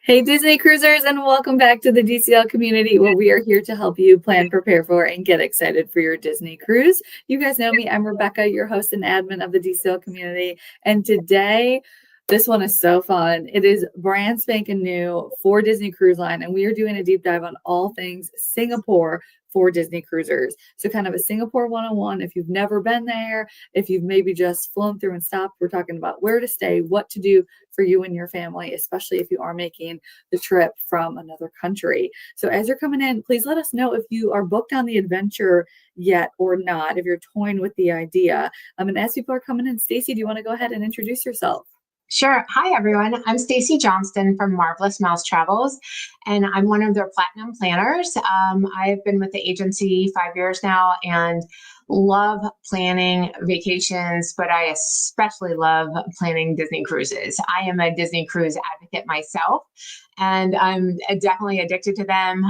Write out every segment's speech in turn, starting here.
Hey, Disney cruisers, and welcome back to the DCL community where we are here to help you plan, prepare for, and get excited for your Disney cruise. You guys know me. I'm Rebecca, your host and admin of the DCL community. And today, this one is so fun. It is brand spanking new for Disney Cruise Line, and we are doing a deep dive on all things Singapore for Disney cruisers. So kind of a Singapore 101. If you've never been there, if you've maybe just flown through and stopped, we're talking about where to stay, what to do for you and your family, especially if you are making the trip from another country. So as you're coming in, please let us know if you are booked on the adventure yet or not, if you're toying with the idea. And as people are coming in, Stacey, do you want to go ahead and introduce yourself? Sure. Hi, everyone. I'm Stacey Johnston from Marvelous Mouse Travels, and I'm one of their platinum planners. I've been with the agency 5 years now and love planning vacations, but I especially love planning Disney cruises. I am a Disney cruise advocate myself, and I'm definitely addicted to them.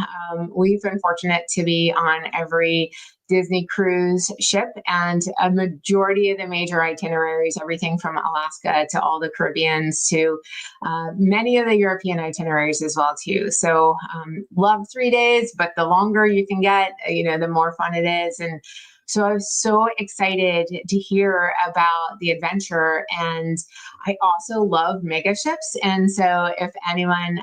We've been fortunate to be on every Disney cruise ship, and a majority of the major itineraries, everything from Alaska to all the Caribbeans to many of the European itineraries as well too. So love 3 days, but the longer you can get, the more fun it is. And so I was so excited to hear about the adventure, and I also love mega ships. And so if anyone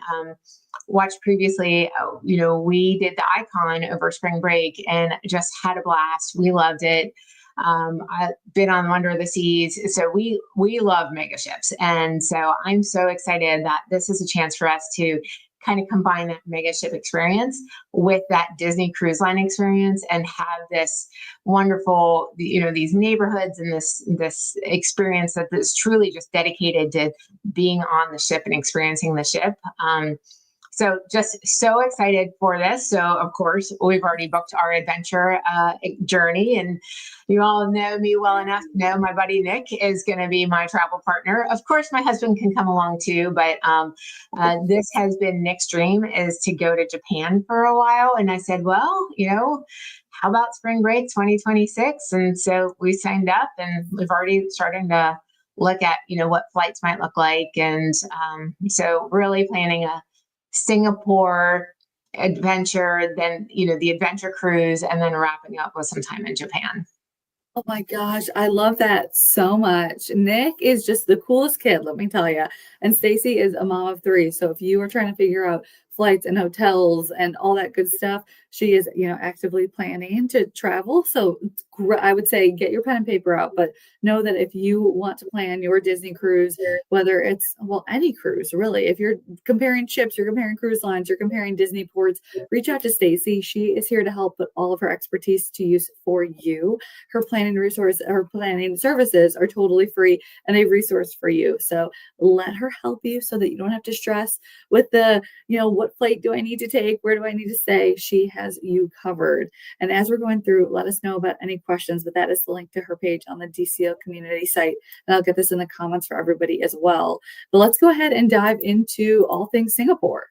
watched previously, we did the Icon over spring break and just had a blast. We loved it. I've been on Wonder of the Seas, so we love mega ships, and so I'm so excited that this is a chance for us to kind of combine that mega ship experience with that Disney Cruise Line experience and have this wonderful, these neighborhoods and this experience that is truly just dedicated to being on the ship and experiencing the ship. So just so excited for this. So of course, we've already booked our adventure journey, and you all know me well enough to know my buddy Nick is going to be my travel partner. Of course, my husband can come along too, but this has been Nick's dream, is to go to Japan for a while. And I said, well, how about spring break 2026? And so we signed up, and we've already started to look at, what flights might look like. And so really planning a Singapore adventure, then, the adventure cruise, and then wrapping up with some time in Japan. Oh my gosh, I love that so much. Nick is just the coolest kid, let me tell you. And Stacey is a mom of three. So if you are trying to figure out flights and hotels and all that good stuff, she is, actively planning to travel. So I would say get your pen and paper out, but know that if you want to plan your Disney cruise, whether it's, any cruise really, if you're comparing ships, you're comparing cruise lines, you're comparing Disney ports, reach out to Stacey. She is here to help put all of her expertise to use for you. Her planning services are totally free and a resource for you. So let her help you so that you don't have to stress with the, what flight do I need to take? Where do I need to stay? She has you covered. And as we're going through, let us know about any questions, but that is the link to her page on the DCL community site. And I'll get this in the comments for everybody as well. But let's go ahead and dive into all things Singapore.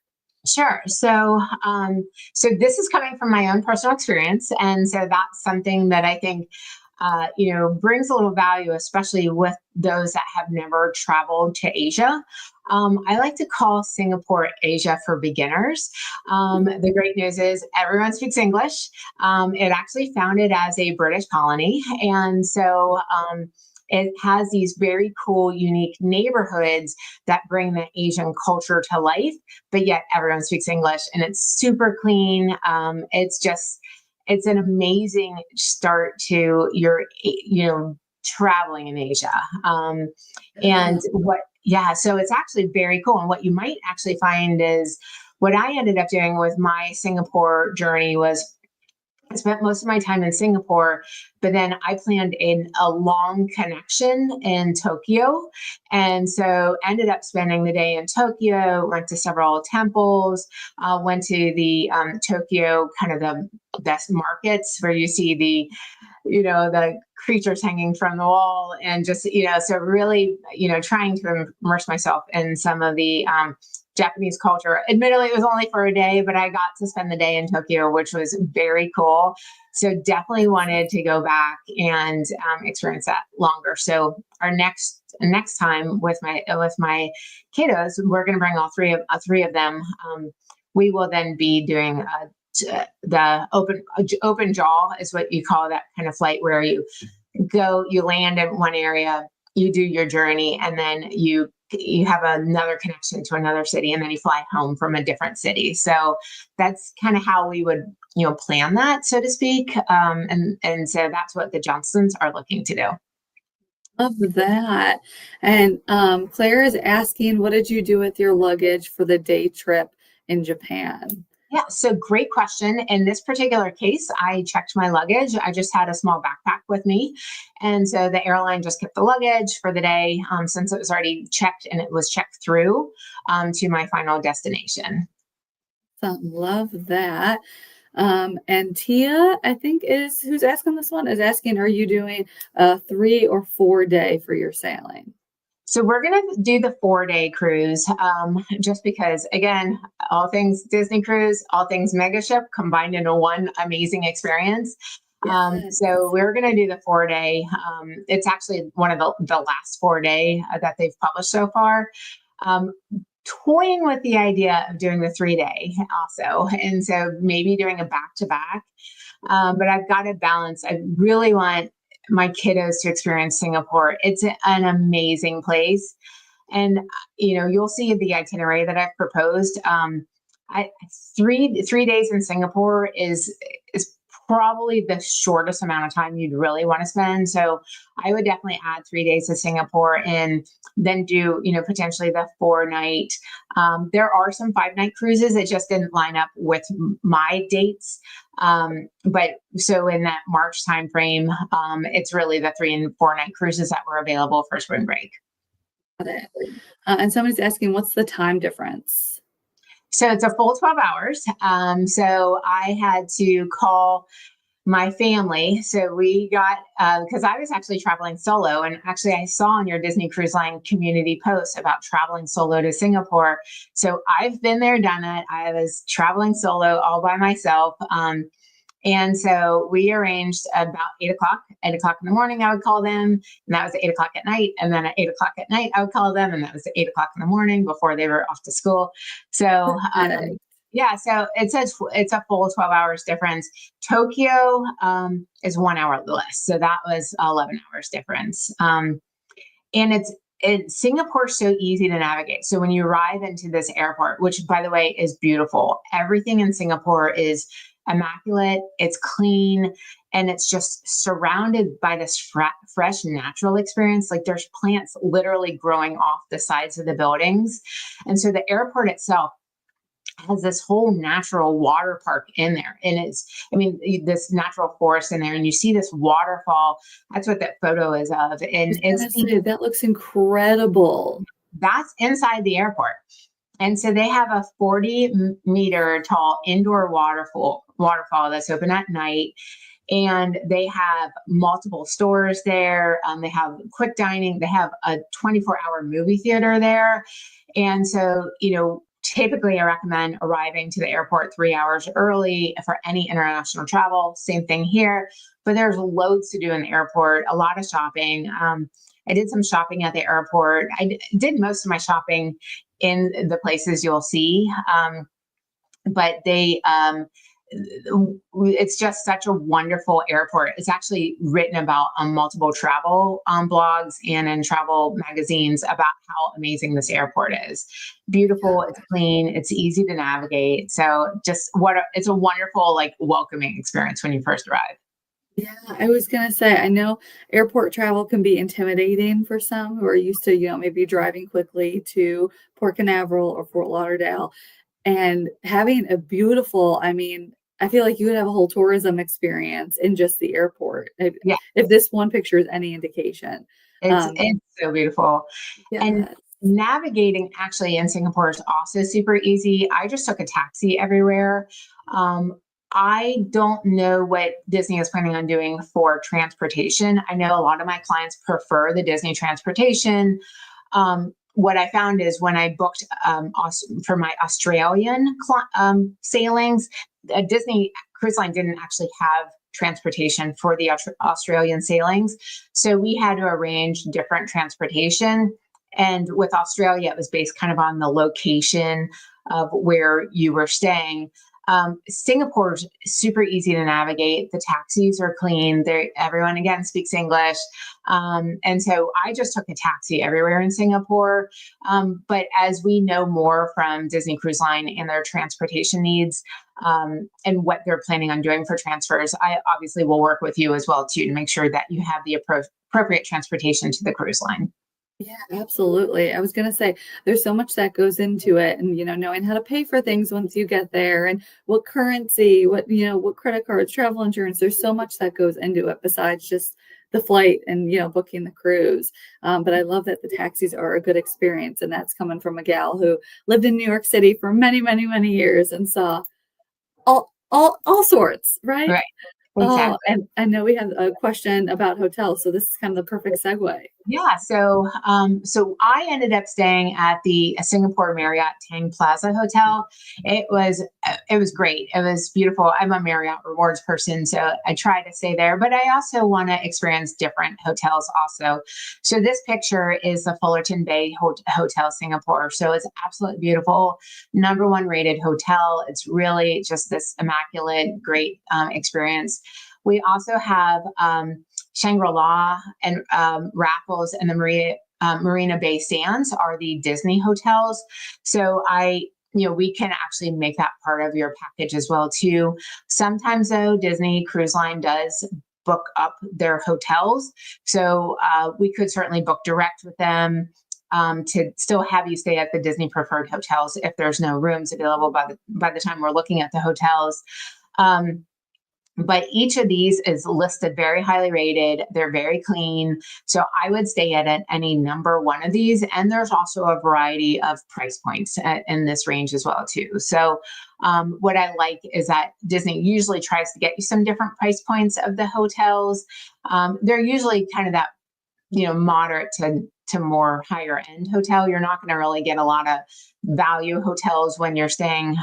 Sure. So this is coming from my own personal experience. And so that's something that I think brings a little value, especially with those that have never traveled to Asia. I like to call Singapore Asia for beginners. The great news is everyone speaks English. It actually founded as a British colony. And so it has these very cool, unique neighborhoods that bring the Asian culture to life, but yet everyone speaks English, and it's super clean. It's an amazing start to your, traveling in Asia. So it's actually very cool. And what you might actually find is what I ended up doing with my Singapore journey was I spent most of my time in Singapore, but then I planned in a long connection in Tokyo. And so ended up spending the day in Tokyo, went to several temples, went to the Tokyo, kind of the best markets where you see the creatures hanging from the wall, and just, so really, trying to immerse myself in some of the Japanese culture. Admittedly, it was only for a day, but I got to spend the day in Tokyo, which was very cool. So definitely wanted to go back and experience that longer. So our next time with my kiddos, we're going to bring all three of them. We will then be doing the open jaw is what you call that kind of flight, where you land in one area, you do your journey, and then you have another connection to another city, and then you fly home from a different city. So that's kind of how we would, plan that, so to speak. And so that's what the Johnstons are looking to do. Love that. And Claire is asking, what did you do with your luggage for the day trip in Japan? Yeah, so great question. In this particular case, I checked my luggage. I just had a small backpack with me. And so the airline just kept the luggage for the day, since it was already checked and it was checked through to my final destination. Love that. And Tia, I think is who's asking this one, is asking, are you doing a 3 or 4 day for your sailing? So we're going to do the 4-day cruise, just because, again, all things Disney cruise, all things mega ship combined into one amazing experience. Yes. So we're going to do the 4-day. It's actually one of the last 4-day that they've published so far. Toying with the idea of doing the 3-day also. And so maybe doing a back-to-back. But I've got to balance. I really want my kiddos to experience Singapore. It's an amazing place. And, you'll see the itinerary that I've proposed. I 3 days in Singapore is probably the shortest amount of time you'd really want to spend. So I would definitely add 3 days to Singapore and then do, potentially the 4-night. There are some 5-night cruises that just didn't line up with my dates. But so in that March timeframe, it's really the 3 and 4-night cruises that were available for spring break. Got it. And somebody's asking, what's the time difference? So it's a full 12 hours. So I had to call my family. So we got, because I was actually traveling solo. And actually, I saw on your Disney Cruise Line community post about traveling solo to Singapore. So I've been there, done it. I was traveling solo all by myself. And so we arranged about 8 o'clock in the morning, I would call them. And that was at 8 o'clock at night. And then at 8 o'clock at night, I would call them. And that was at 8 o'clock in the morning before they were off to school. So, yeah, so it's a full 12 hours difference. Tokyo is 1 hour less. So that was 11 hours difference. And Singapore's so easy to navigate. So when you arrive into this airport, which by the way is beautiful, everything in Singapore is immaculate, it's clean, and it's just surrounded by this fresh natural experience. Like there's plants literally growing off the sides of the buildings. And so the airport itself has this whole natural water park in there. And this natural forest in there, and you see this waterfall. That's what that photo is of. And that looks incredible. That's inside the airport. And so they have a 40-meter tall indoor waterfall that's open at night. And they have multiple stores there. They have quick dining. They have a 24-hour movie theater there. And so, typically I recommend arriving to the airport 3 hours early for any international travel. Same thing here. But there's loads to do in the airport, a lot of shopping. I did some shopping at the airport. I did most of my shopping in the places you'll see. But it's just such a wonderful airport. It's actually written about on multiple travel blogs and in travel magazines about how amazing this airport is. Beautiful, it's clean, it's easy to navigate. So it's a wonderful, welcoming experience when you first arrive. Yeah, I was gonna say, I know airport travel can be intimidating for some who are used to, maybe driving quickly to Port Canaveral or Fort Lauderdale, and having a beautiful, I feel like you would have a whole tourism experience in just the airport. Yeah. If this one picture is any indication. It's so beautiful. Yes. And navigating actually in Singapore is also super easy. I just took a taxi everywhere. I don't know what Disney is planning on doing for transportation. I know a lot of my clients prefer the Disney transportation. what I found is when I booked for my Australian sailings, Disney Cruise Line didn't actually have transportation for the Australian sailings. So we had to arrange different transportation. And with Australia, it was based kind of on the location of where you were staying. Singapore's super easy to navigate. The taxis are clean. Everyone again speaks English. And so I just took a taxi everywhere in Singapore. But as we know more from Disney Cruise Line and their transportation needs, and what they're planning on doing for transfers, I obviously will work with you as well too, to make sure that you have the appropriate transportation to the cruise line. Yeah, absolutely. I was going to say there's so much that goes into it, and knowing how to pay for things once you get there, and what currency, what credit cards, travel insurance. There's so much that goes into it besides just the flight and booking the cruise. But I love that the taxis are a good experience, and that's coming from a gal who lived in New York City for many, many, many years and saw all sorts, right? Right. Oh, Exactly. and I know we have a question about hotels, so this is kind of the perfect segue. Yeah, so I ended up staying at the Singapore Marriott Tang Plaza Hotel. It was great. It was beautiful. I'm a Marriott Rewards person, so I try to stay there, but I also want to experience different hotels also. So this picture is the Fullerton Bay Hotel Singapore. So it's absolutely beautiful, number one rated hotel. It's really just this immaculate, great experience. We also have Shangri-La and Raffles and the Marina Bay Sands are the Disney hotels. So we can actually make that part of your package as well too. Sometimes though, Disney Cruise Line does book up their hotels. So we could certainly book direct with them to still have you stay at the Disney preferred hotels if there's no rooms available by the time we're looking at the hotels. But each of these is listed very highly rated. They're very clean. So I would stay at any number one of these. And there's also a variety of price points in this range as well too. So what I like is that Disney usually tries to get you some different price points of the hotels. They're usually kind of that moderate to more higher end hotel. You're not going to really get a lot of value hotels when you're staying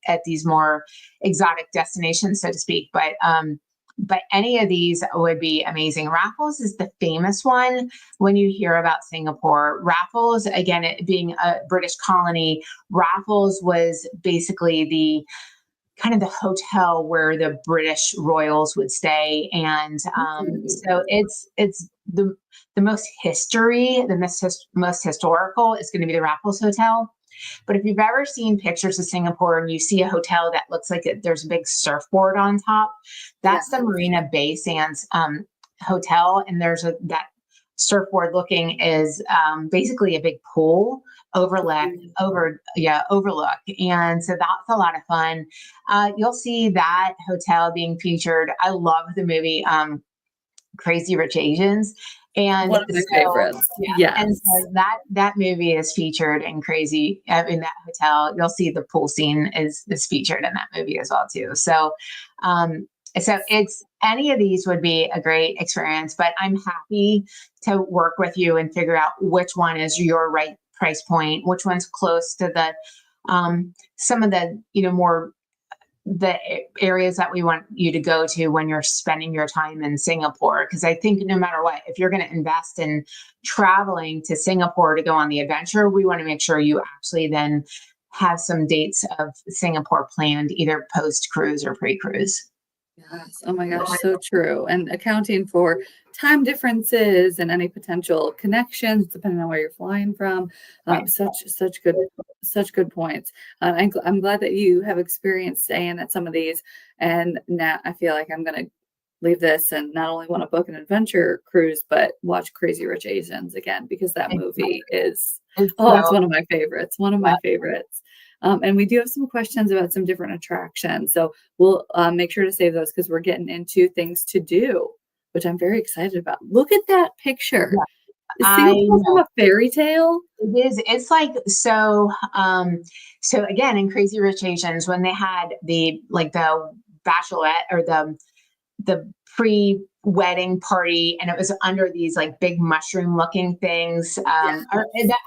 at these more exotic destinations, so to speak. But any of these would be amazing. Raffles is the famous one when you hear about Singapore. Raffles, again, it being a British colony, Raffles was basically the kind of the hotel where the British royals would stay. And so it's the most most historical is going to be the Raffles Hotel. But if you've ever seen pictures of Singapore and you see a hotel that looks like there's a big surfboard on top, that's the Marina Bay Sands hotel. And that surfboard looking is basically a big pool overlook. And so that's a lot of fun. You'll see that hotel being featured. I love the movie Crazy Rich Asians. And one of my favorites. Yeah, Yes. and so that movie is featured in in that hotel. You'll see the pool scene is featured in that movie as well too. So it's any of these would be a great experience, but I'm happy to work with you and figure out which one is your right price point, which one's close to the some of the more the areas that we want you to go to when you're spending your time in Singapore. Because I think no matter what, if you're going to invest in traveling to Singapore to go on the adventure, we want to make sure you actually then have some dates of Singapore planned, either post cruise or pre cruise. Yes. Oh my gosh, so true. And accounting for time differences and any potential connections, depending on where you're flying from. Such good points. I'm glad that you have experience staying at some of these. And now I feel like I'm going to leave this and not only want to book an adventure cruise, but watch Crazy Rich Asians again, because that movie is, it's one of my favorites. One of my favorites. And we do have some questions about some different attractions. So we'll make sure to save those because we're getting into things to do, which I'm very excited about. Look at that picture. Yeah. Is Singapore from a fairy tale? It is. It's like, so again, in Crazy Rich Asians, when they had the Bachelorette or the pre-wedding party, and it was under these like big mushroom looking things. I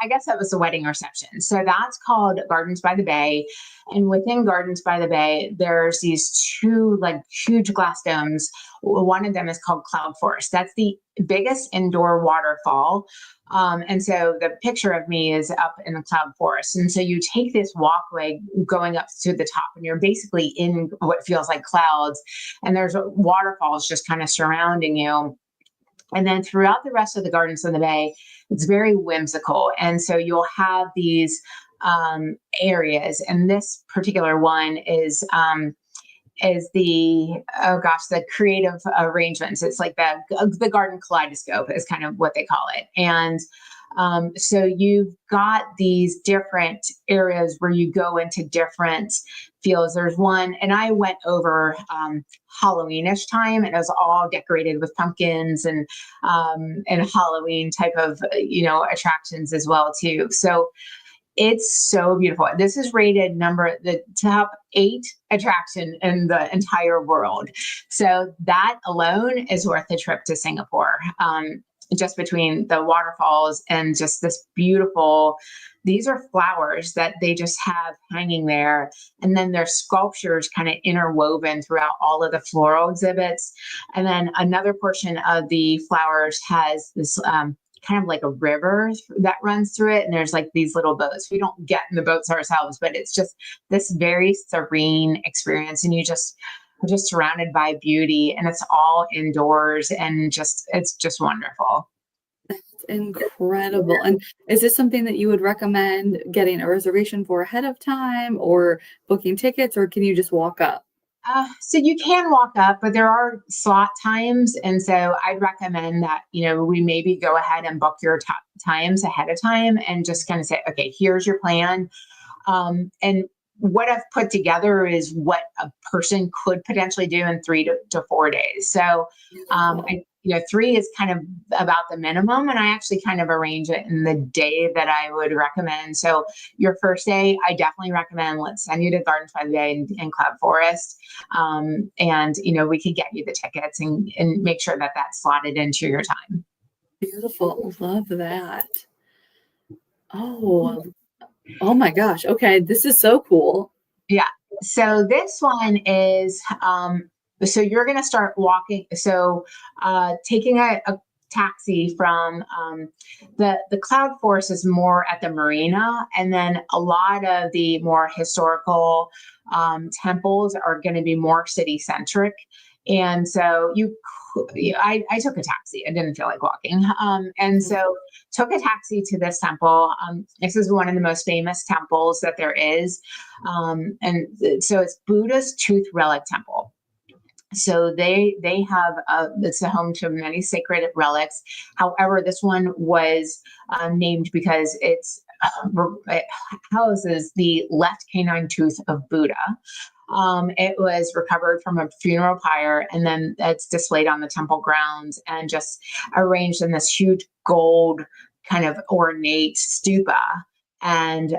guess that was the wedding reception. So that's called Gardens by the Bay. And within Gardens by the Bay, there's these two like huge glass domes. One of them is called Cloud Forest. That's the biggest indoor waterfall. And so the picture of me is up in the Cloud Forest. And so you take this walkway going up to the top, and you're basically in what feels like clouds. And there's waterfalls just kind of surrounding you. And then throughout the rest of the Gardens of the Bay, it's very whimsical. And so you'll have these areas. And this particular one is the creative arrangements. It's like the garden kaleidoscope is kind of what they call it. And so you've got these different areas where you go into different fields. There's one, and I went over Halloweenish time, and it was all decorated with pumpkins and Halloween type of attractions as well too. So it's so beautiful. This is rated the top 8 attraction in the entire world. So that alone is worth the trip to Singapore. Just between the waterfalls and just this beautiful, these are flowers that they just have hanging there. And then there's sculptures kind of interwoven throughout all of the floral exhibits. And then another portion of the flowers has this kind of like a river that runs through it. And there's like these little boats. We don't get in the boats ourselves, but it's just this very serene experience. And are just surrounded by beauty, and it's all indoors, and it's just wonderful. That's incredible. And is this something that you would recommend getting a reservation for ahead of time, or booking tickets, or can you just walk up? So you can walk up, but there are slot times. And so I'd recommend that, we maybe go ahead and book your times ahead of time and just kind of say, okay, here's your plan. And what I've put together is what a person could potentially do in 3 to 4 days. So, 3 is kind of about the minimum, and I actually kind of arrange it in the day that I would recommend. So your first day, I definitely recommend, let's send you to Gardens by the Bay and Cloud Forest. And, we could get you the tickets and make sure that that's slotted into your time. Beautiful. Love that. Oh my gosh. Okay. This is so cool. Yeah. So this one is, so you're going to start walking. So taking a taxi from the Cloud Forest is more at the marina. And then a lot of the more historical temples are going to be more city centric. And so I took a taxi. I didn't feel like walking. And so took a taxi to this temple. This is one of the most famous temples that there is. And so it's Buddha's Tooth Relic Temple. So they have it's a home to many sacred relics. However, this one was named because it houses the left canine tooth of Buddha. It was recovered from a funeral pyre, and then it's displayed on the temple grounds and just arranged in this huge gold kind of ornate stupa. And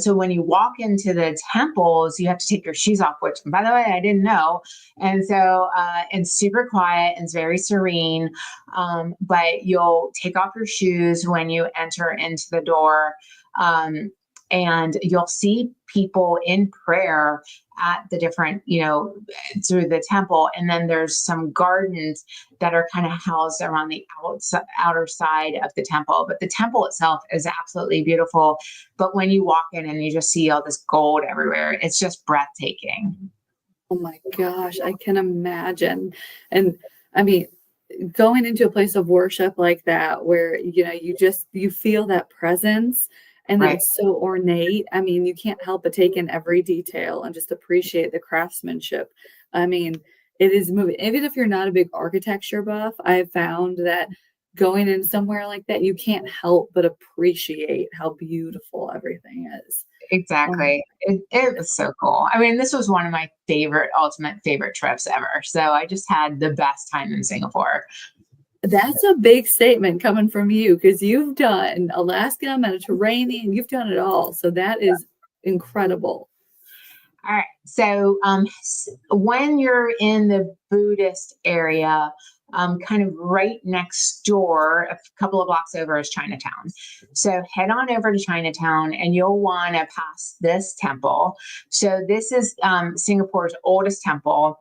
so when you walk into the temples, you have to take your shoes off, which, by the way, I didn't know. And so it's super quiet and it's very serene. But you'll take off your shoes when you enter into the door. And you'll see people in prayer at the different, through the temple. And then there's some gardens that are kind of housed around the outer side of the temple. But the temple itself is absolutely beautiful. But when you walk in and you just see all this gold everywhere, it's just breathtaking. Oh my gosh, I can imagine. And I mean, going into a place of worship like that, where, you feel that presence. And then it's so ornate. I mean, you can't help but take in every detail and just appreciate the craftsmanship. I mean, it is moving. Even if you're not a big architecture buff, I've found that going in somewhere like that, you can't help but appreciate how beautiful everything is. Exactly. It was so cool. I mean, this was one of my ultimate favorite trips ever. So I just had the best time in Singapore. That's a big statement coming from you, because you've done Alaska, Mediterranean, you've done it all. So that is incredible. All right. So when you're in the Buddhist area, kind of right next door, a couple of blocks over is Chinatown. So head on over to Chinatown and you'll want to pass this temple. So this is Singapore's oldest temple.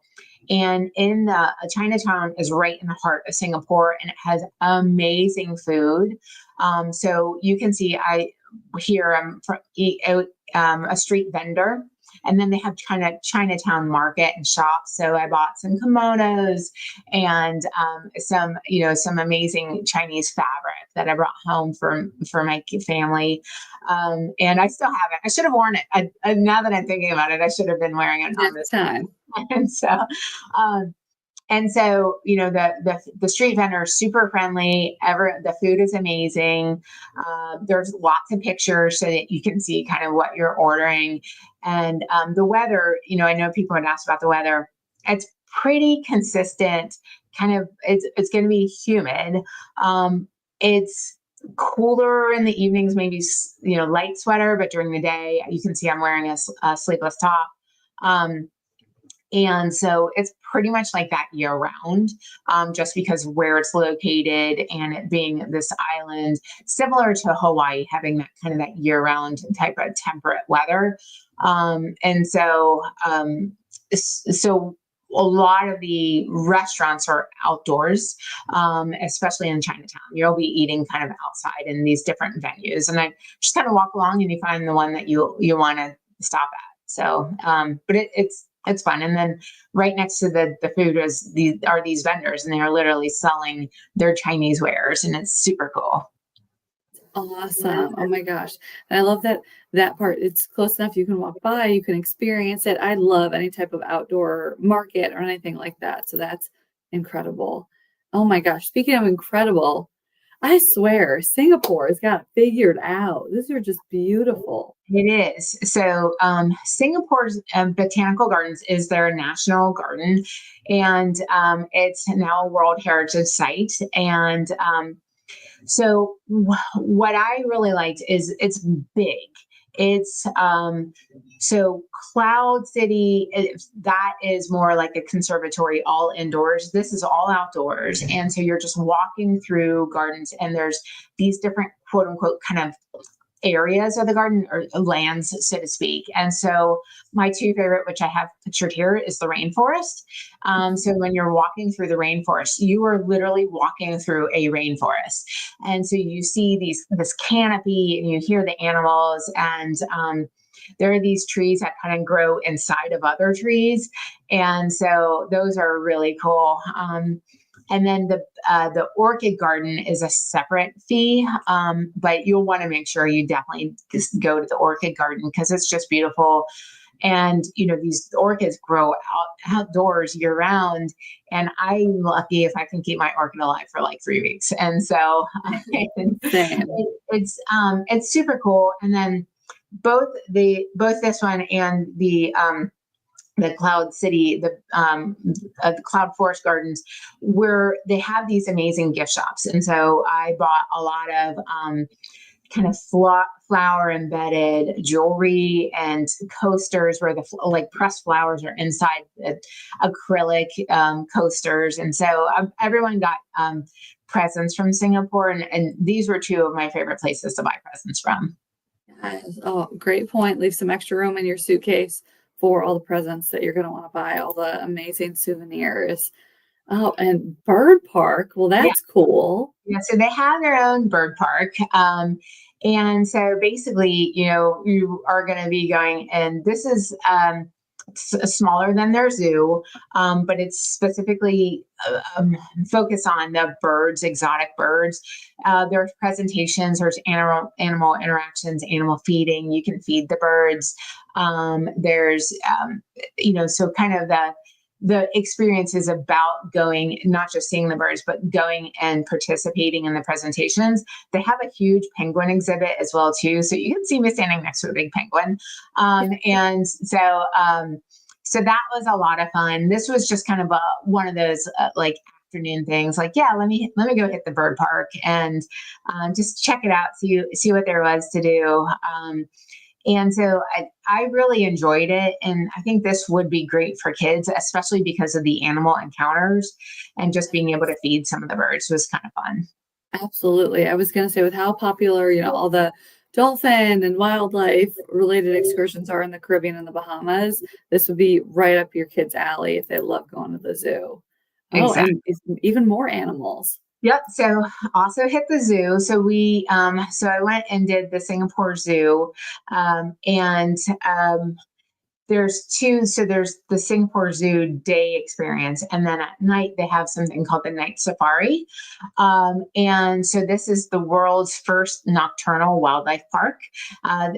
And in the Chinatown is right in the heart of Singapore, and it has amazing food. So you can see I'm from a street vendor, and then they have Chinatown market and shops. So I bought some kimonos and some amazing Chinese fabric that I brought home for my family. And I still have it. I should have worn it. Now that I'm thinking about it, I should have been wearing it on Next this. time. And so, um, the street vendor is super friendly. The food is amazing. There's lots of pictures so that you can see kind of what you're ordering. And the weather, I know people had asked about the weather. It's pretty consistent. It's going to be humid. It's cooler in the evenings, maybe light sweater, but during the day, you can see I'm wearing a sleeveless top. And so it's pretty much like that year round, just because where it's located and it being this island, similar to Hawaii, having that kind of that year round type of temperate weather. So a lot of the restaurants are outdoors, especially in Chinatown. You'll be eating kind of outside in these different venues, and I just kind of walk along and you find the one that you want to stop at. So, but it's fun. And then right next to the food are these vendors, and they are literally selling their Chinese wares, and it's super cool. Awesome. Oh my gosh. And I love that part. It's close enough you can walk by, you can experience it. I love any type of outdoor market or anything like that. So that's incredible. Oh my gosh. Speaking of incredible, I swear Singapore has got it figured out. These are just beautiful. It is. So Singapore's Botanical Gardens is their national garden, and it's now a World Heritage Site. And so what I really liked is it's big. It's so Cloud City, that is more like a conservatory, all indoors. This is all outdoors. And so you're just walking through gardens, and there's these different quote unquote kind of areas of the garden, or lands, so to speak. And so my two favorite, which I have pictured here, is the rainforest. So when you're walking through the rainforest, you are literally walking through a rainforest. And so you see this canopy, and you hear the animals, and there are these trees that kind of grow inside of other trees. And so those are really cool. And then the orchid garden is a separate fee, but you'll want to make sure you definitely just go to the orchid garden, because it's just beautiful. And these orchids grow outdoors year round, and I'm lucky if I can keep my orchid alive for like 3 weeks. And so it's super cool. And then both this one and the Cloud City, the Cloud Forest Gardens, where they have these amazing gift shops. And so I bought a lot of kind of flower embedded jewelry and coasters, where the pressed flowers are inside the acrylic coasters. And so everyone got presents from Singapore, and these were two of my favorite places to buy presents from. Yes. Oh, great point. Leave some extra room in your suitcase for all the presents that you're going to want to buy, all the amazing souvenirs. Oh, and bird park. Well, that's cool. Yeah, so they have their own bird park. And so basically, you are going to be going, and this is smaller than their zoo, but it's specifically focused on the birds, exotic birds. There's presentations, there's animal interactions, animal feeding. You can feed the birds. There's, so kind of the experience is about going, not just seeing the birds, but going and participating in the presentations. They have a huge penguin exhibit as well too. So you can see me standing next to a big penguin. So that was a lot of fun. This was just kind of one of those afternoon things. Let me go hit the bird park and just check it out, see what there was to do. And so I really enjoyed it. And I think this would be great for kids, especially because of the animal encounters and just being able to feed some of the birds was kind of fun. Absolutely. I was going to say, with how popular, all the dolphin and wildlife related excursions are in the Caribbean and the Bahamas, this would be right up your kids' alley if they love going to the zoo. Oh, Exactly. and even more animals. Yep. So also hit the zoo. So I went and did the Singapore Zoo, and there's the Singapore Zoo day experience, and then at night they have something called the night safari. And so this is the world's first nocturnal wildlife park.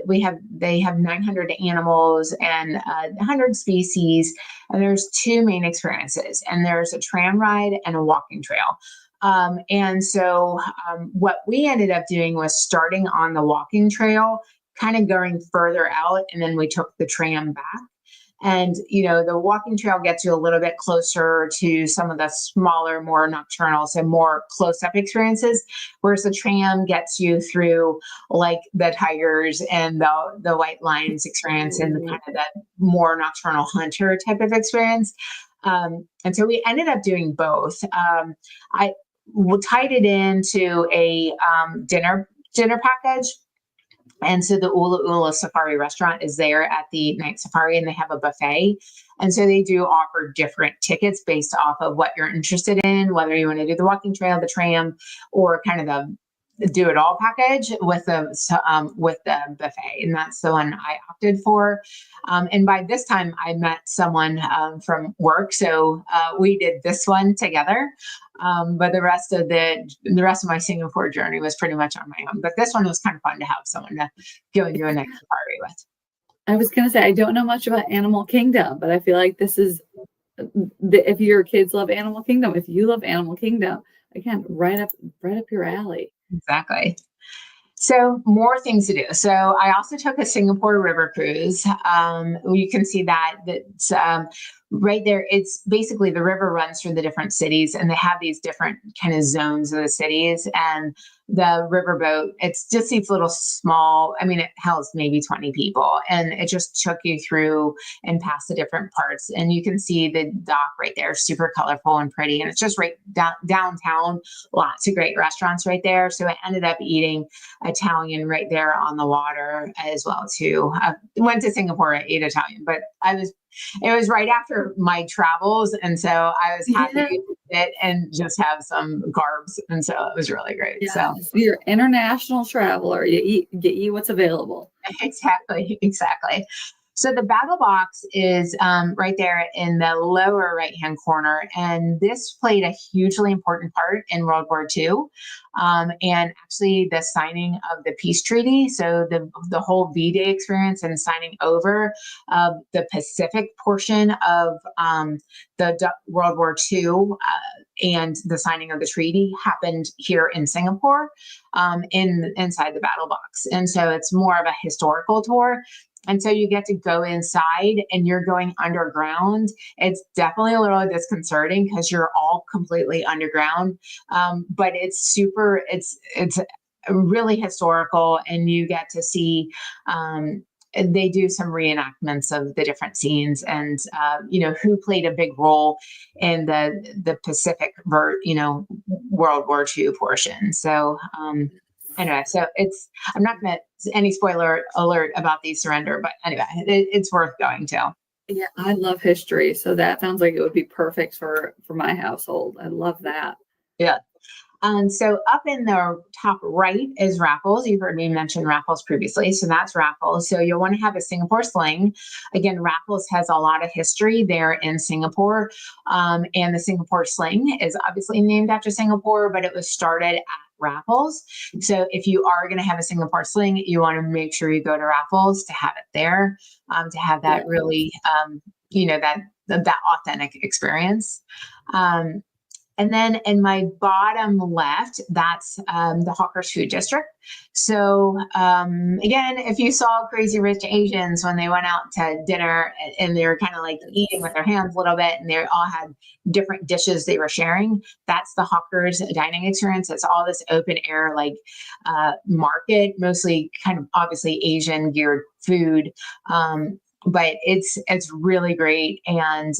They have 900 animals and 100 species, and there's two main experiences, and there's a tram ride and a walking trail. What we ended up doing was starting on the walking trail, kind of going further out, and then we took the tram back. And, the walking trail gets you a little bit closer to some of the smaller, more nocturnal, so more close up experiences, whereas the tram gets you through like the tigers and the white lions experience and Ooh. kind of that more nocturnal hunter type of experience. And so we ended up doing both. I tied it into a dinner package, and so the Ula Ula Safari restaurant is there at the night safari, and they have a buffet. And so they do offer different tickets based off of what you're interested in, whether you want to do the walking trail, the tram, or kind of the do it all package with the buffet. And that's the one I opted for. And by this time, I met someone from work, so we did this one together. But the rest of my Singapore journey was pretty much on my own. But this one was kind of fun to have someone to go and do a night safari with. I was going to say, I don't know much about Animal Kingdom, but I feel like this is, if your kids love Animal Kingdom, if you love Animal Kingdom, again, right up your alley. Exactly. So more things to do. So I also took a Singapore river cruise. You can see that's right there. It's basically the river runs through the different cities, and they have these different kind of zones of the cities. And the riverboat, it's just these little small. I mean, it holds maybe 20 people, and it just took you through and past the different parts. And you can see the dock right there, super colorful and pretty. And it's just right downtown. Lots of great restaurants right there. So I ended up eating Italian right there on the water as well too. Went to Singapore, I ate Italian, but it was right after my travels, and so I was happy Yeah. to eat it and just have some carbs, and so it was really great. So Yes. You're an international traveler. You eat what's available. exactly. So the battle box is right there in the lower right hand corner, and this played a hugely important part in World War II, and actually the signing of the peace treaty. So the whole V-Day experience and signing over of the Pacific portion of World War II. And the signing of the treaty happened here in Singapore, inside the battle box, and so it's more of a historical tour. And so you get to go inside and you're going underground. It's definitely a little disconcerting because you're all completely underground. But it's really historical, and you get to see, they do some reenactments of the different scenes, and who played a big role in the Pacific World War II portion. So anyway, so I'm not going to any spoiler alert about the surrender, but anyway, it's worth going to. Yeah, I love history, so that sounds like it would be perfect for my household. I love that. Yeah. So up in the top right is Raffles. You've heard me mention Raffles previously. So that's Raffles. So you'll want to have a Singapore sling. Again, Raffles has a lot of history there in Singapore. And the Singapore sling is obviously named after Singapore, but it was started at Raffles. So if you are going to have a Singapore sling, you want to make sure you go to Raffles to have it there, to have Yeah. that really, that authentic experience. Um, And then in my bottom left, that's the Hawkers Food District. So again, if you saw Crazy Rich Asians when they went out to dinner and they were kind of like eating with their hands a little bit and they all had different dishes they were sharing, that's the Hawkers dining experience. It's all this open air like market, mostly kind of obviously Asian geared food. But it's really great. And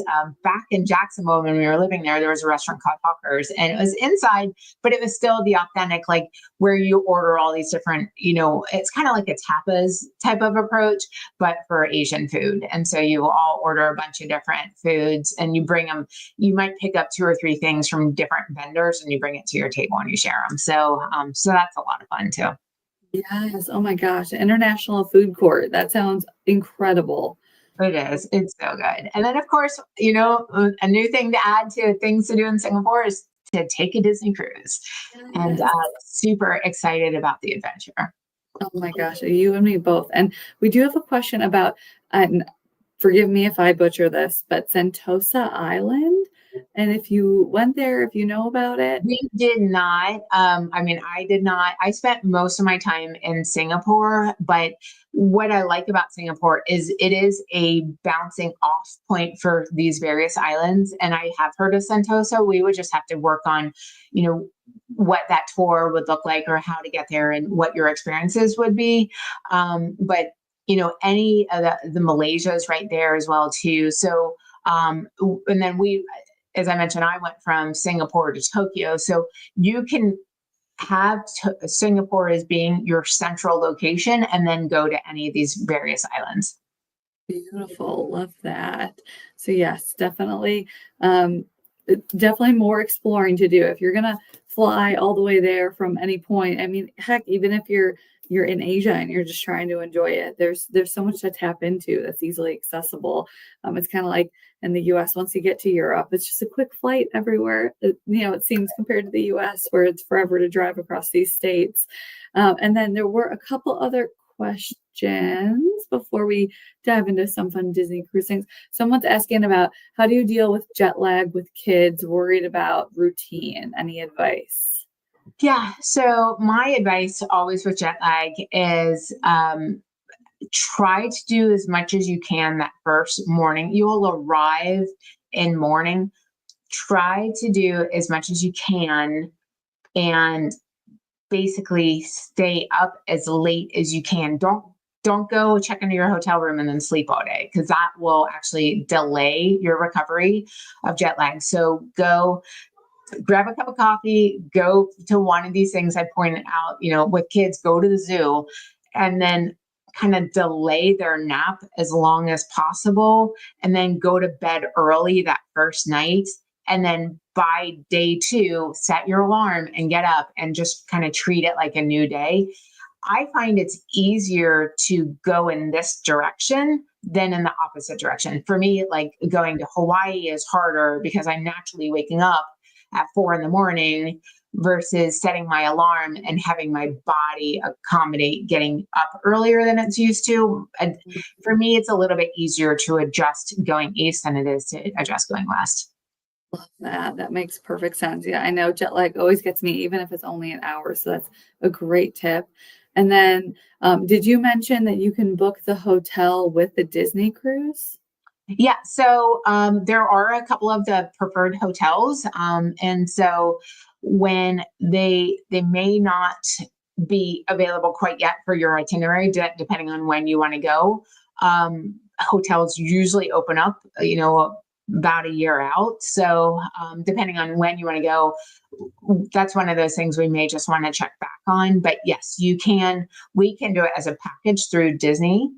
back in Jacksonville, when we were living there, there was a restaurant called Hawkers, and it was inside, but it was still the authentic, like where you order all these different, it's kind of like a tapas type of approach, but for Asian food. And so you all order a bunch of different foods, and you bring them. You might pick up 2 or 3 things from different vendors, and you bring it to your table and you share them. So that's a lot of fun too. Yes. Oh my gosh. International Food Court. That sounds incredible. It is. It's so good. And then, of course, a new thing to add to things to do in Singapore is to take a Disney cruise. And Yes. super excited about the adventure. Oh my gosh. You and me both. And we do have a question about, and forgive me if I butcher this, but Sentosa Island. And if you went there, if you know about it. We did not. I did not. I spent most of my time in Singapore, but what I like about Singapore is it is a bouncing off point for these various islands. And I have heard of Sentosa. We would just have to work on, what that tour would look like or how to get there and what your experiences would be. But any of the Malaysia is right there as well too. So, and then as I mentioned, I went from Singapore to Tokyo. So you can have Singapore as being your central location and then go to any of these various islands. Beautiful. Love that. So yes, definitely. Definitely more exploring to do. If you're gonna fly all the way there from any point, I mean, heck, even if you're in Asia and you're just trying to enjoy it, there's so much to tap into that's easily accessible. It's kind of like in the US, once you get to Europe, it's just a quick flight everywhere. It seems compared to the US where it's forever to drive across these states. And then there were a couple other questions before we dive into some fun Disney cruise things. Someone's asking about how do you deal with jet lag with kids, worried about routine? Any advice? Yeah. So my advice always with jet lag is try to do as much as you can that first morning. You will arrive in morning. Try to do as much as you can and basically stay up as late as you can. Don't go check into your hotel room and then sleep all day, because that will actually delay your recovery of jet lag. So go grab a cup of coffee, go to one of these things I pointed out, with kids, go to the zoo, and then kind of delay their nap as long as possible, and then go to bed early that first night. And then by day 2, set your alarm and get up and just kind of treat it like a new day. I find it's easier to go in this direction than in the opposite direction. For me, like going to Hawaii is harder because I'm naturally waking up at 4 a.m. versus setting my alarm and having my body accommodate getting up earlier than it's used to. And for me, it's a little bit easier to adjust going east than it is to adjust going west. Love that. That makes perfect sense. Yeah, I know jet lag always gets me, even if it's only an hour. So that's a great tip. And then, did you mention that you can book the hotel with the Disney cruise? Yeah, so there are a couple of the preferred hotels, and so when they may not be available quite yet for your itinerary, depending on when you want to go. Hotels usually open up, about a year out. So depending on when you want to go, that's one of those things we may just want to check back on. But yes, you can. We can do it as a package through Disney,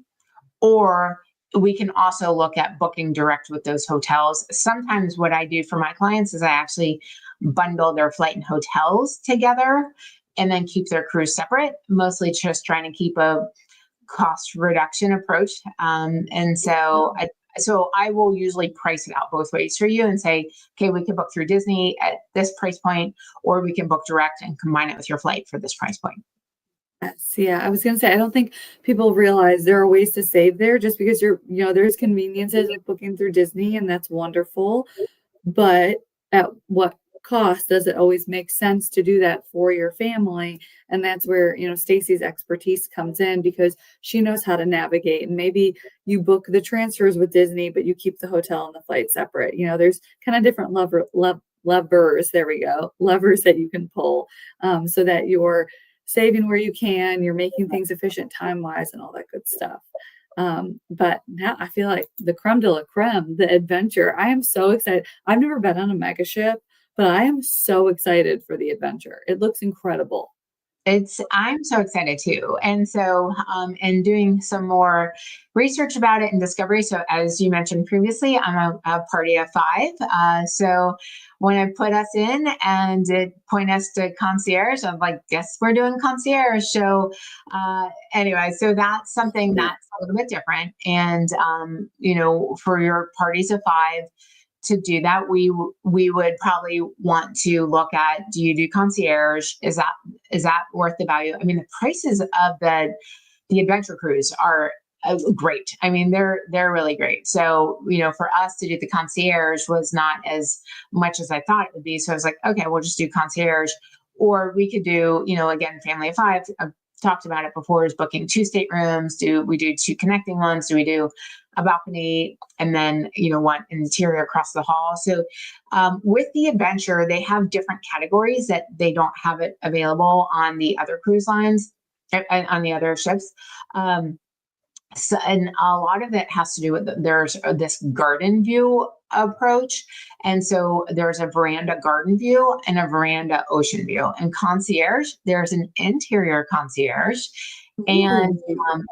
or we can also look at booking direct with those hotels. Sometimes what I do for my clients is I actually bundle their flight and hotels together and then keep their cruise separate, mostly just trying to keep a cost reduction approach. So I will usually price it out both ways for you and say, okay, we can book through Disney at this price point, or we can book direct and combine it with your flight for this price point. Yes, yeah. I was gonna say, I don't think people realize there are ways to save there just because there's conveniences like booking through Disney, and that's wonderful. But at what cost, does it always make sense to do that for your family? And that's where, Stacey's expertise comes in, because she knows how to navigate. And maybe you book the transfers with Disney, but you keep the hotel and the flight separate. There's kind of different levers, there we go, levers that you can pull, so that you're saving where you can, you're making things efficient time-wise and all that good stuff. But now I feel like the creme de la creme, the adventure. I am so excited. I've never been on a mega ship, but I am so excited for the adventure. It looks incredible. I'm so excited too. And so, and doing some more research about it and discovery. So as you mentioned previously, I'm a party of 5. So when I put us in and it point us to concierge, I'm like, guess we're doing concierge. So, anyway, so that's something that's a little bit different. And, for your parties of 5, to do that, we would probably want to look at, do you do concierge? Is that worth the value? I mean, the prices of the adventure cruise are great. I mean, they're really great. So, for us to do the concierge was not as much as I thought it would be. So I was like, okay, we'll just do concierge, or we could do, again, family of 5. I've talked about it before, is booking 2 staterooms. Do we do 2 connecting ones? Do we do a balcony and then, one interior across the hall? So with the adventure, they have different categories that they don't have it available on the other cruise lines, on the other ships. So, and a lot of it has to do with there's this garden view approach. And so there's a veranda garden view and a veranda ocean view. And concierge, there's an interior concierge, and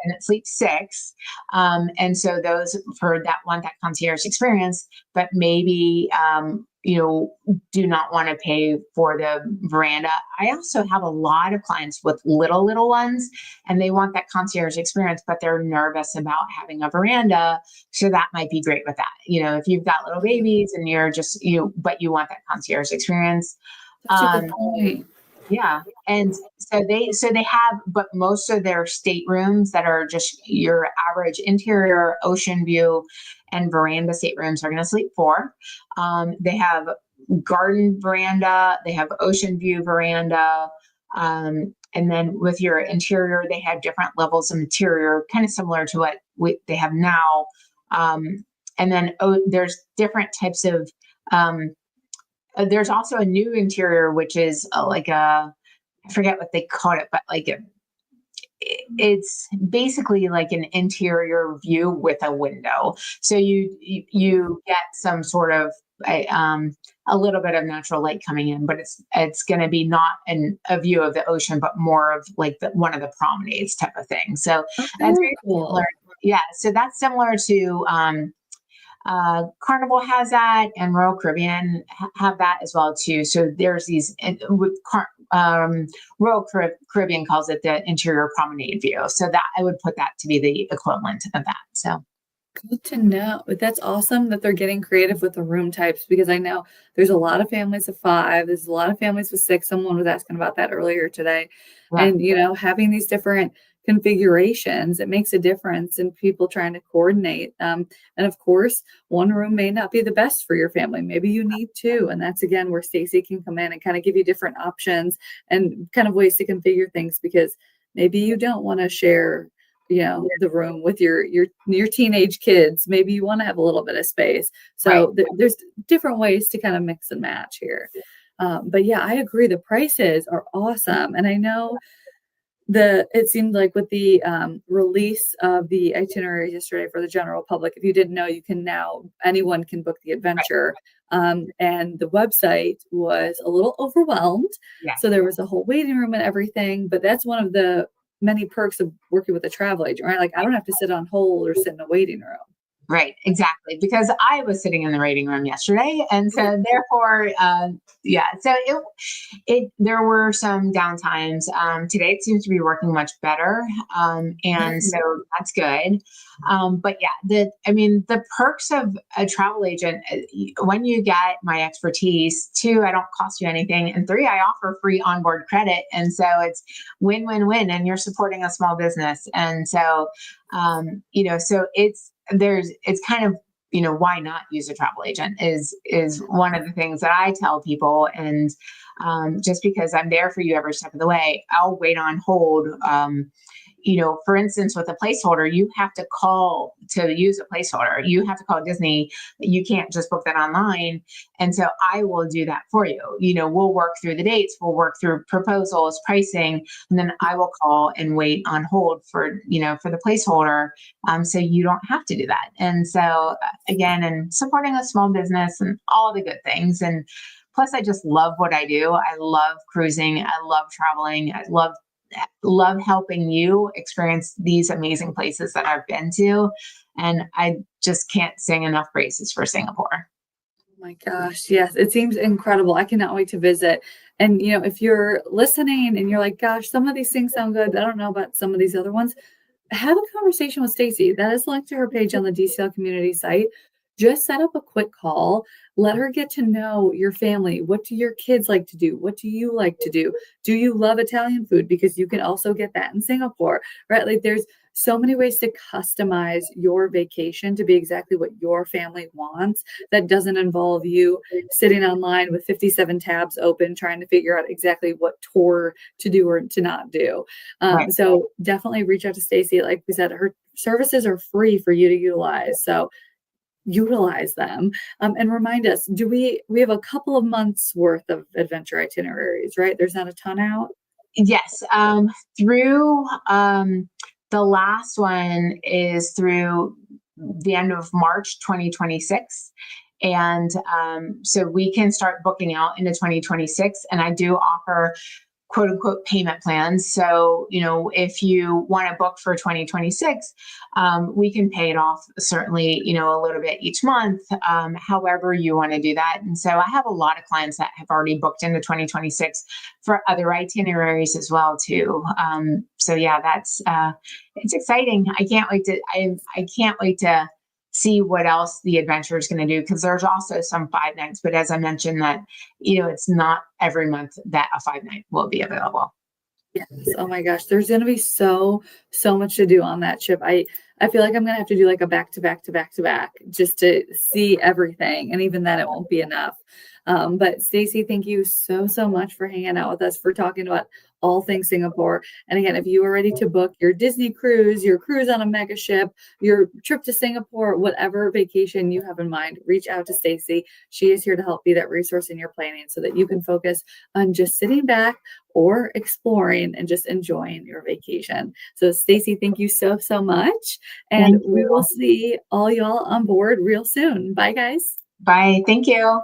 it sleeps 6. And so those for that want that concierge experience, but maybe do not want to pay for the veranda. I also have a lot of clients with little ones, and they want that concierge experience, but they're nervous about having a veranda. So that might be great with that. If you've got little babies and you're just but you want that concierge experience. That's a good point. Yeah. And so they have, but most of their staterooms that are just your average interior ocean view and veranda staterooms are going to sleep 4. They have garden veranda, they have ocean view veranda. And then with your interior, they have different levels of interior, kind of similar to what they have now. And then there's different types of, there's also a new interior, which is I forget what they call it, but it's basically like an interior view with a window. So you get some sort of a little bit of natural light coming in, but it's going to be not a view of the ocean, but more of like one of the promenades type of thing. So that's very cool. Similar. Yeah. So that's similar to, Carnival has that, and Royal Caribbean have that as well too. So there's these with Royal Caribbean calls it the interior promenade view. So that I would put that to be the equivalent of that. So good to know. But that's awesome that they're getting creative with the room types, because I know there's a lot of families of 5. There's a lot of families with 6. Someone was asking about that earlier today. Yeah. And, having these different configurations, it makes a difference in people trying to coordinate. And of course, one room may not be the best for your family. Maybe you need 2. And that's, again, where Stacey can come in and kind of give you different options and kind of ways to configure things, because maybe you don't want to share the room with your teenage kids. Maybe you want to have a little bit of space. So right. There's different ways to kind of mix and match here. But yeah, I agree. The prices are awesome. And I know it seemed like with the release of the itineraries yesterday for the general public, if you didn't know, anyone can book the adventure. Right. And the website was a little overwhelmed. Yeah. So there was a whole waiting room and everything, but that's one of the many perks of working with a travel agent, right? Like I don't have to sit on hold or sit in a waiting room. Right, exactly. Because I was sitting in the waiting room yesterday, and so therefore, So there were some downtimes. Today it seems to be working much better, and so that's good. But yeah, the perks of a travel agent, when you get my expertise, 2, I don't cost you anything, and 3, I offer free onboard credit, and so it's win-win-win, and you're supporting a small business, and so so it's kind of why not use a travel agent is one of the things that I tell people. And just because I'm there for you every step of the way, I'll wait on hold. For instance, with a placeholder, you have to call to use a placeholder. You have to call Disney. You can't just book that online. And so I will do that for you. We'll work through the dates, we'll work through proposals, pricing, and then I will call and wait on hold for the placeholder. So you don't have to do that. And so again, and supporting a small business and all the good things. And plus, I just love what I do. I love cruising. I love traveling. I love helping you experience these amazing places that I've been to. And I just can't sing enough praises for Singapore. Oh my gosh, yes, it seems incredible. I cannot wait to visit. And if you're listening and you're like, gosh, some of these things sound good, I don't know about some of these other ones, have a conversation with Stacey. That is linked to her page on the DCL community site. Just set up a quick call. Let her get to know your family. What do your kids like to do? What do you like to do? Do you love Italian food? Because you can also get that in Singapore, right? Like there's so many ways to customize your vacation to be exactly what your family wants that doesn't involve you sitting online with 57 tabs open trying to figure out exactly what tour to do or to not do. Right. So definitely reach out to Stacey. Like we said, her services are free for you to utilize. So utilize them, and remind us, we have a couple of months worth of adventure itineraries, right? There's not a ton out. Yes. Through the last one is through the end of March 2026. And so we can start booking out into 2026. And I do offer quote unquote payment plans. So, if you want to book for 2026, we can pay it off certainly, a little bit each month, however you want to do that. And so I have a lot of clients that have already booked into 2026 for other itineraries as well too. So yeah, that's it's exciting. I can't wait to see what else the adventure is going to do, because there's also some 5 nights, but as I mentioned that it's not every month that a 5 night will be available. Yes. Oh my gosh, there's going to be so much to do on that trip. I feel like I'm going to have to do like a back to back to back to back just to see everything, and even then it won't be enough. But Stacey, thank you so much for hanging out with us, for talking about all things Singapore. And again, if you are ready to book your Disney cruise, your cruise on a mega ship, your trip to Singapore, whatever vacation you have in mind, reach out to Stacey. She is here to help be that resource in your planning so that you can focus on just sitting back or exploring and just enjoying your vacation. So Stacey, thank you so much. And we will see all y'all on board real soon. Bye guys. Bye. Thank you.